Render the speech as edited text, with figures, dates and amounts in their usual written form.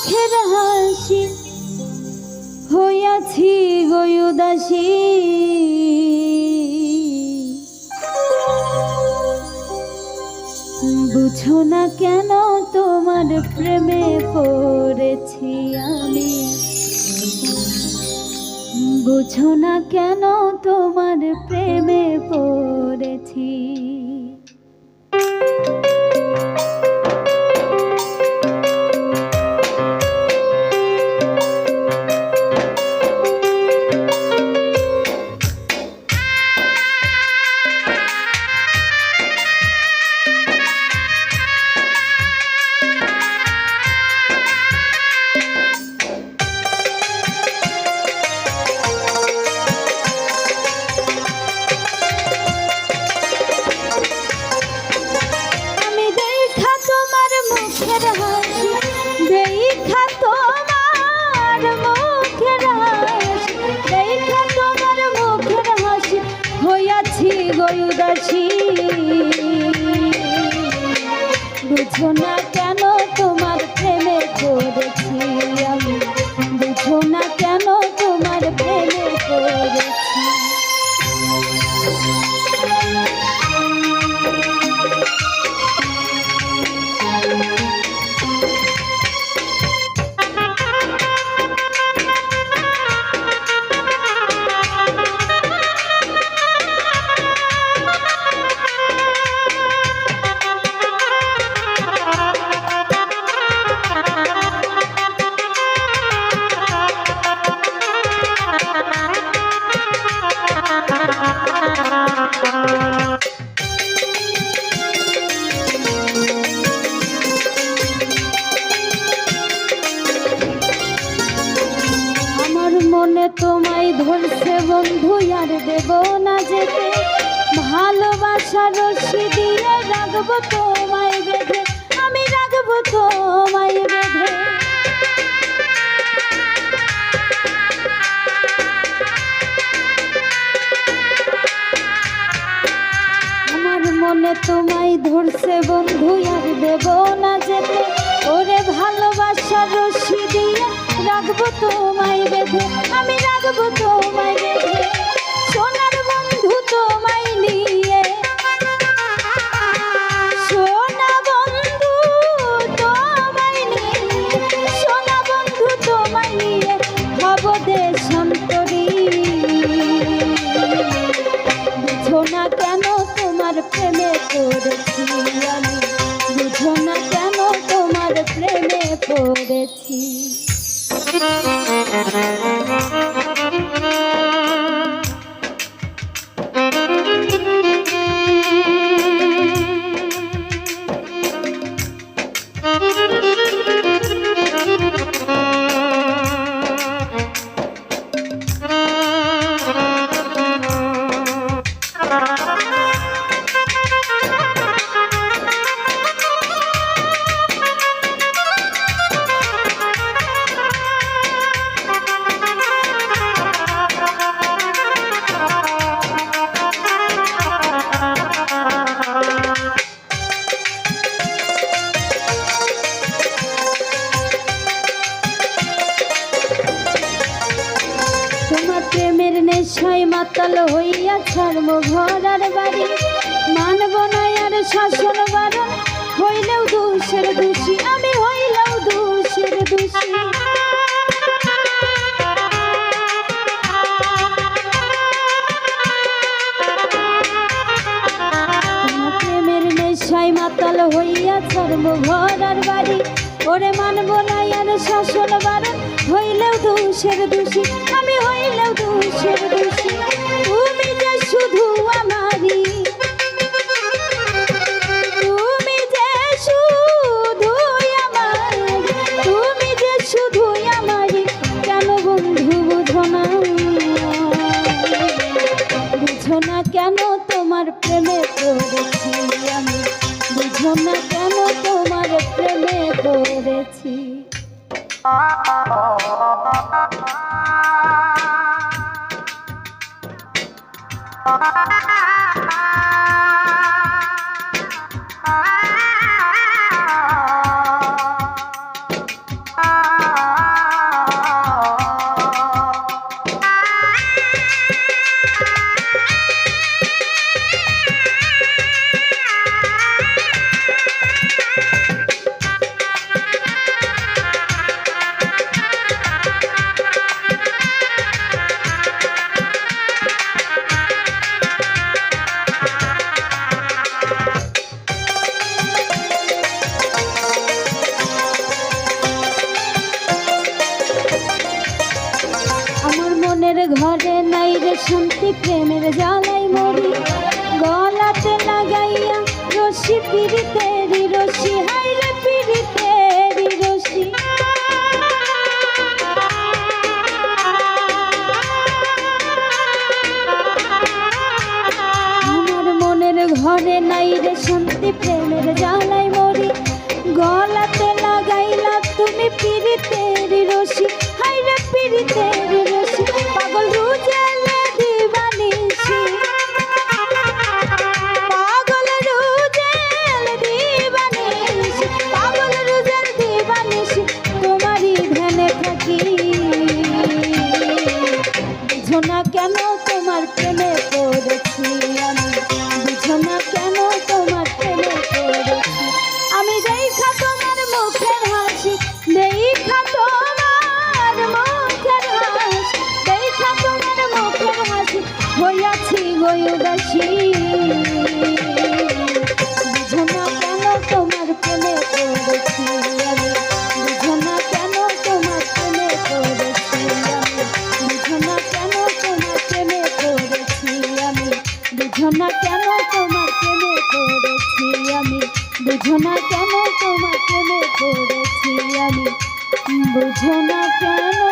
মুখের হাসি হইয়াছি গো উদাসী। বুঝো না কেন তোমার প্রেমে পড়েছি আমি, বুঝো না কেন তোমার প্রেমে পড়েছি। বুঝো না কেন তোমার প্রেমে পড়েছি আমি, বুঝো না কেন তোমার প্রেমে পড়েছি। মনে তোমায় ধরছে বন্ধু আর দেব না যেতে, ভালোবাসার রশি দিয়ে রাখবো তোমায় বেঁধে, আমি রাখবো তোমায় বেঁধে। আমার মনে তোমায় ধরছে বন্ধু আর দেব না যেতে, ওরে ভালোবাসার রশি দিয়ে রাখবো তোমায় বেঁধে, আমি রাখবো তোমায় বেঁধে। সোনার বন্ধু তোমায় নিয়ে, সোনা বন্ধু তোমায় নিয়ে, সোনা বন্ধু তোমায় নিয়ে হব দেশান্তরী। বুঝো না কেন তোমার প্রেমে পড়েছি আমি, বুঝো না কেন তোমার প্রেমে পড়েছি। প্রেমের নেশায় মাতাল হইয়া ছাড়ব ঘর আর বাড়ি, মানব না আর শাসন বারণ, হইলেও দোষের দোষী আমি, হইলেও দোষের দোষী। প্রেমের নেশায় মাতাল হইয়া ছাড়ব ঘর আর বাড়ি, ওরে মানব না আর শাসন বারণ, হইলেও দোষের দোষী আমি, হইলেও দোষের দোষী। তুমি যে শুধু আমারই, তুমি যে শুধু আমার, তুমি যে শুধু আমারই, কেন বন্ধু বুঝো না, বুঝো না কেন তোমার প্রেমে পড়েছি আমি, বুঝো না কেন তোমার প্রেমে পড়েছি। ঘরে নাই রে শান্তি, প্রেমের জ্বালাই মরি। গলাতে লাগাইয়া রশি পিরিতেরি রশি, হাই রে পিরিতেরি রশি। আমার মনের ঘরে নাই রে শান্তি, প্রেমের জ্বালাই মরি। গলাতে লাগাইলা তুমি পিরিতেরি রশি, হাই রে পিরিতেরি রশি। পাগল রুজেলে দিবানিশি, পাগল রুজেল দিবানিশি, পাগল রুজেল দিবানিশি, তোমারই ধ্যানে থাকি। বুঝো না কেন তোমার প্রেমে পড়েছি আমি, বুঝো না কেন তোমার প্রেমে পড়েছি আমি। দেখা তোমার মুখের হাসি, দেখা তোমার মুখের হাসি, দেখা তোমার মুখের হাসি, হইয়াছি গো উদাসী। বুঝো না কেন তোমার প্রেমে পড়েছি আমি, বুঝো না কেন তোমার প্রেমে পড়েছি আমি, বুঝো না কেন তোমার প্রেমে পড়েছি আমি, বুঝো না কেন তোমার প্রেমে পড়েছি আমি, বুঝো না কেন তোমার প্রেমে পড়েছি আমি, বুঝো না কেন।